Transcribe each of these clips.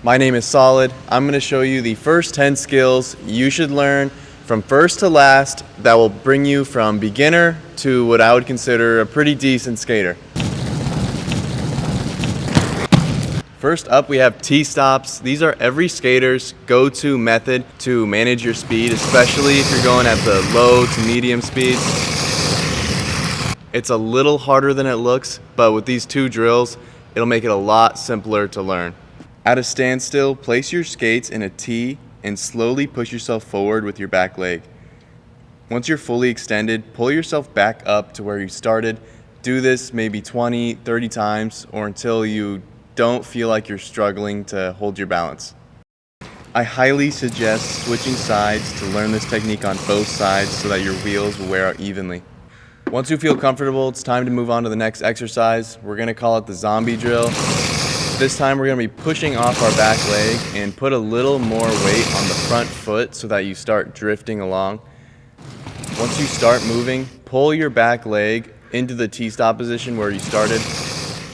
My name is Solid. I'm going to show you the first 10 skills you should learn from first to last that will bring you from beginner to what I would consider a pretty decent skater. First up, we have T-stops. These are every skater's go-to method to manage your speed, especially if you're going at the low to medium speeds. It's a little harder than it looks, but with these two drills, it'll make it a lot simpler to learn. At a standstill, place your skates in a T and slowly push yourself forward with your back leg. Once you're fully extended, pull yourself back up to where you started. Do this maybe 20, 30 times or until you don't feel like you're struggling to hold your balance. I highly suggest switching sides to learn this technique on both sides so that your wheels will wear out evenly. Once you feel comfortable, it's time to move on to the next exercise. We're going to call it the zombie drill. This time we're going to be pushing off our back leg and put a little more weight on the front foot so that you start drifting along. Once you start moving, pull your back leg into the T-stop position where you started.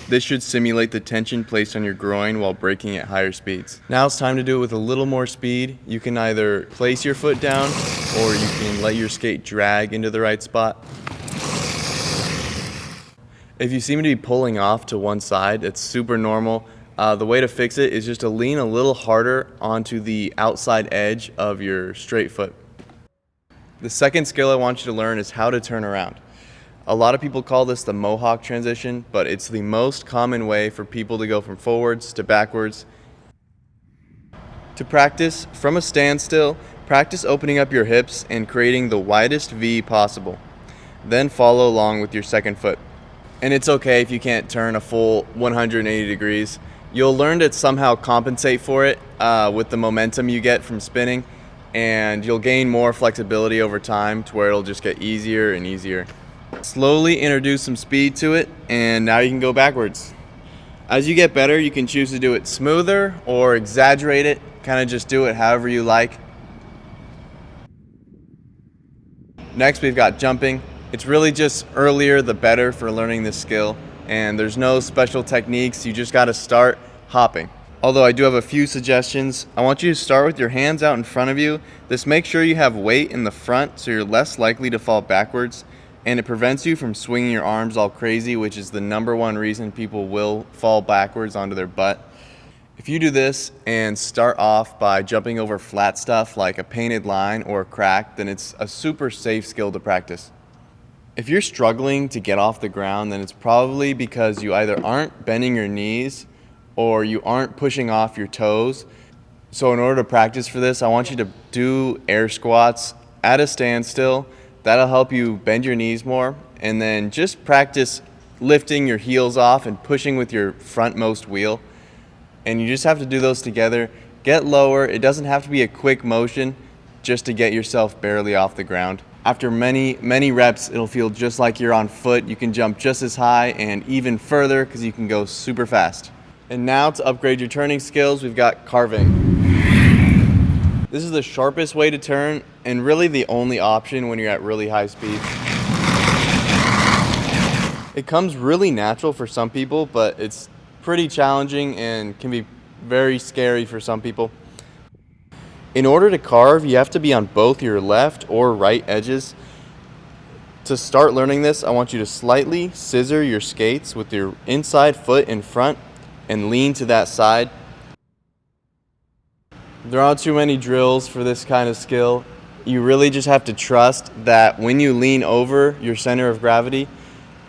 This should simulate the tension placed on your groin while braking at higher speeds. Now it's time to do it with a little more speed. You can either place your foot down or you can let your skate drag into the right spot. If you seem to be pulling off to one side, it's super normal. The way to fix it is just to lean a little harder onto the outside edge of your straight foot. The second skill I want you to learn is how to turn around. A lot of people call this the mohawk transition, but it's the most common way for people to go from forwards to backwards. To practice from a standstill, practice opening up your hips and creating the widest V possible. Then follow along with your second foot. And it's okay if you can't turn a full 180 degrees. You'll learn to somehow compensate for it with the momentum you get from spinning, and you'll gain more flexibility over time to where it'll just get easier and easier. Slowly introduce some speed to it, and now you can go backwards. As you get better, you can choose to do it smoother or exaggerate it, kind of just do it however you like. Next, we've got jumping. It's really just earlier the better for learning this skill, and there's no special techniques, you just got to start hopping. Although I do have a few suggestions. I want you to start with your hands out in front of you. This makes sure you have weight in the front so you're less likely to fall backwards, and it prevents you from swinging your arms all crazy, which is the #1 reason people will fall backwards onto their butt. If you do this and start off by jumping over flat stuff like a painted line or a crack, then it's a super safe skill to practice. If you're struggling to get off the ground, then it's probably because you either aren't bending your knees or you aren't pushing off your toes. So in order to practice for this, I want you to do air squats at a standstill. That'll help you bend your knees more, and then just practice lifting your heels off and pushing with your frontmost wheel. And you just have to do those together. Get lower. It doesn't have to be a quick motion just to get yourself barely off the ground. After many reps, it'll feel just like you're on foot. You can jump just as high and even further because you can go super fast. And now to upgrade your turning skills, we've got carving. This is the sharpest way to turn and really the only option when you're at really high speeds. It comes really natural for some people, but it's pretty challenging and can be very scary for some people. In order to carve, you have to be on both your left or right edges. To start learning this, I want you to slightly scissor your skates with your inside foot in front and lean to that side. There aren't too many drills for this kind of skill. You really just have to trust that when you lean over your center of gravity,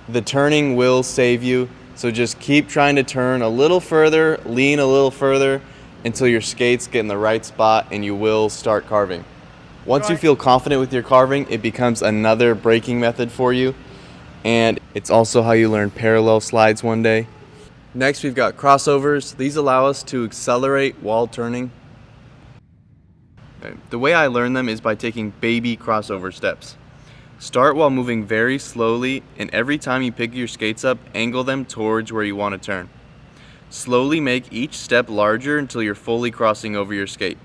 the turning will save you. So just keep trying to turn a little further, lean a little further, until your skates get in the right spot and you will start carving. Once you feel confident with your carving, it becomes another braking method for you, and it's also how you learn parallel slides one day. Next, we've got crossovers. These allow us to accelerate while turning. The way I learn them is by taking baby crossover steps. Start while moving very slowly, and every time you pick your skates up, angle them towards where you want to turn. Slowly make each step larger until you're fully crossing over your skate.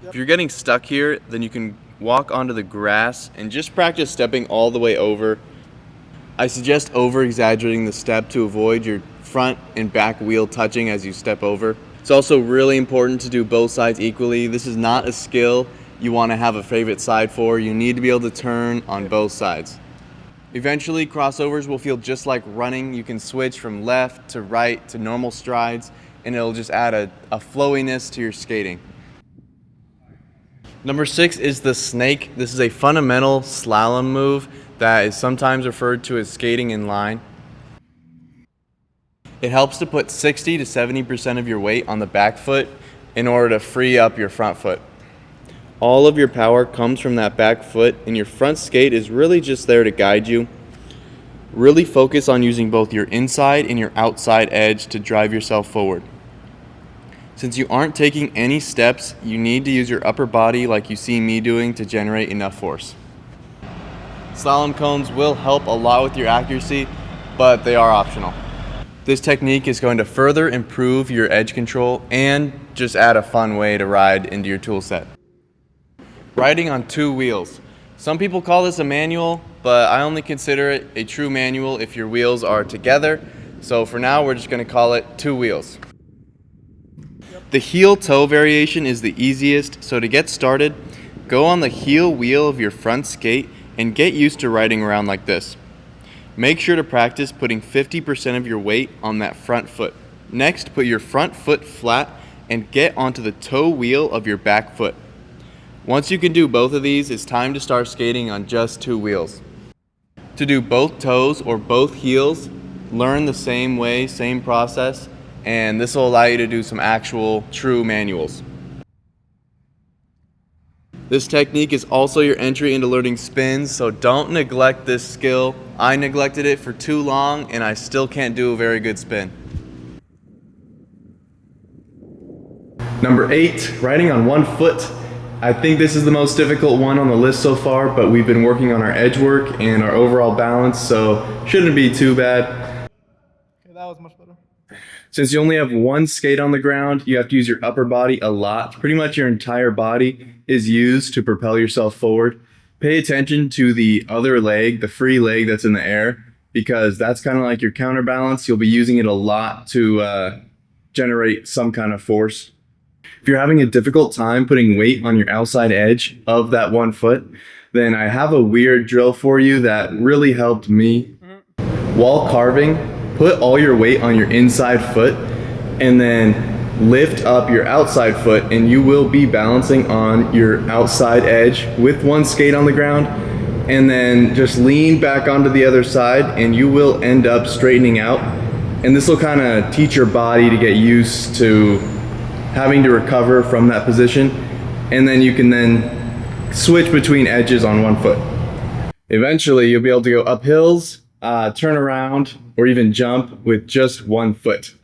If you're getting stuck here, then you can walk onto the grass and just practice stepping all the way over. I suggest over-exaggerating the step to avoid your front and back wheel touching as you step over. It's also really important to do both sides equally. This is not a skill you want to have a favorite side for. You need to be able to turn on both sides. Eventually, crossovers will feel just like running. You can switch from left to right to normal strides, and it'll just add a flowiness to your skating. Number 6 is the snake. This is a fundamental slalom move that is sometimes referred to as skating in line. It helps to put 60 to 70% of your weight on the back foot in order to free up your front foot. All of your power comes from that back foot, and your front skate is really just there to guide you. Really focus on using both your inside and your outside edge to drive yourself forward. Since you aren't taking any steps, you need to use your upper body like you see me doing to generate enough force. Slalom cones will help a lot with your accuracy, but they are optional. This technique is going to further improve your edge control and just add a fun way to ride into your tool set. Riding on 2 wheels. Some people call this a manual, but I only consider it a true manual if your wheels are together. So for now, we're just going to call it 2 wheels. The heel toe variation is the easiest, so to get started, go on the heel wheel of your front skate and get used to riding around like this. Make sure to practice putting 50% of your weight on that front foot. Next, put your front foot flat and get onto the toe wheel of your back foot. Once you can do both of these, it's time to start skating on just 2 wheels. To do both toes or both heels, learn the same way, same process, and this will allow you to do some actual true manuals. This technique is also your entry into learning spins, so don't neglect this skill. I neglected it for too long and I still can't do a very good spin. Number 8, riding on 1 foot. I think this is the most difficult one on the list so far, but we've been working on our edge work and our overall balance, so shouldn't be too bad. Okay, that was much better. Since you only have 1 skate on the ground, you have to use your upper body a lot. Pretty much your entire body is used to propel yourself forward. Pay attention to the other leg, the free leg that's in the air, because that's kind of like your counterbalance. You'll be using it a lot to generate some kind of force. If you're having a difficult time putting weight on your outside edge of that 1 foot, then I have a weird drill for you that really helped me. While carving, put all your weight on your inside foot and then lift up your outside foot, and you will be balancing on your outside edge with 1 skate on the ground, and then just lean back onto the other side and you will end up straightening out. And this will kind of teach your body to get used to having to recover from that position, and then you can then switch between edges on 1 foot. Eventually you'll be able to go up hills, turn around, or even jump with just 1 foot.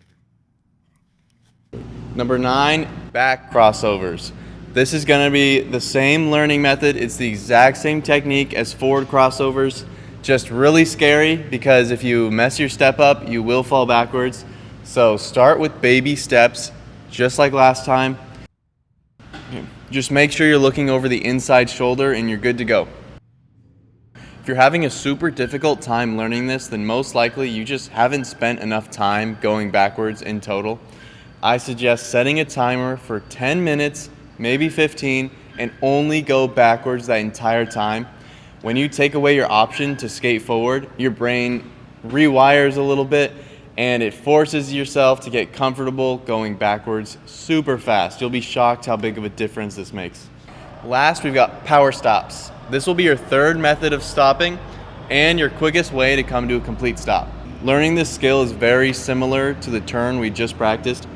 Number 9, back crossovers. This is going to be the same learning method. It's the exact same technique as forward crossovers, just really scary because if you mess your step up, you will fall backwards. So start with baby steps, just like last time. Just make sure you're looking over the inside shoulder and you're good to go. If you're having a super difficult time learning this, then most likely you just haven't spent enough time going backwards in total. I suggest setting a timer for 10 minutes, maybe 15, and only go backwards that entire time. When you take away your option to skate forward, your brain rewires a little bit and it forces yourself to get comfortable going backwards super fast. You'll be shocked how big of a difference this makes. Last, we've got power stops. This will be your 3rd method of stopping and your quickest way to come to a complete stop. Learning this skill is very similar to the turn we just practiced.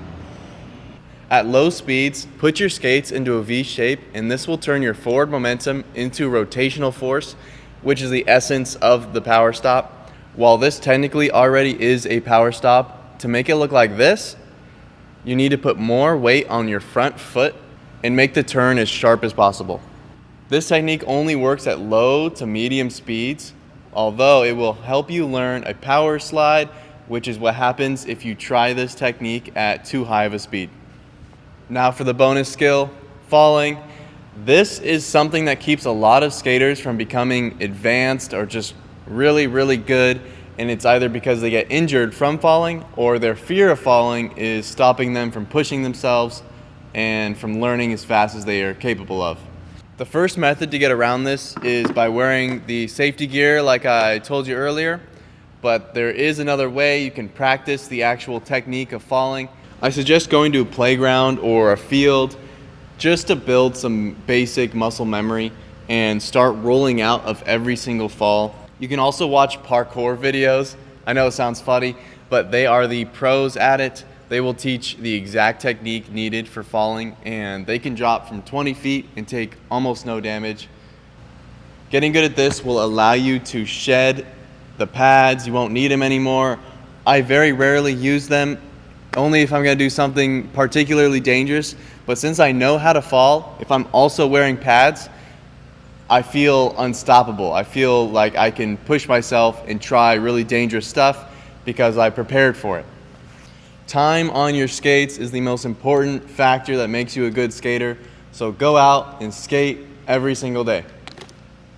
At low speeds, put your skates into a V shape, and this will turn your forward momentum into rotational force, which is the essence of the power stop. While this technically already is a power stop, to make it look like this, you need to put more weight on your front foot and make the turn as sharp as possible. This technique only works at low to medium speeds, although it will help you learn a power slide, which is what happens if you try this technique at too high of a speed. Now for the bonus skill, falling. This is something that keeps a lot of skaters from becoming advanced or just really, really good and it's either because they get injured from falling or their fear of falling is stopping them from pushing themselves and from learning as fast as they are capable of. The first method to get around this is by wearing the safety gear like I told you earlier, but there is another way you can practice the actual technique of falling. I suggest going to a playground or a field just to build some basic muscle memory and start rolling out of every single fall. You can also watch parkour videos. I know it sounds funny, but they are the pros at it. They will teach the exact technique needed for falling, and they can drop from 20 feet and take almost no damage. Getting good at this will allow you to shed the pads. You won't need them anymore. I very rarely use them, only if I'm gonna do something particularly dangerous. But since I know how to fall, if I'm also wearing pads, I feel unstoppable. I feel like I can push myself and try really dangerous stuff because I prepared for it. Time on your skates is the most important factor that makes you a good skater, so go out and skate every single day.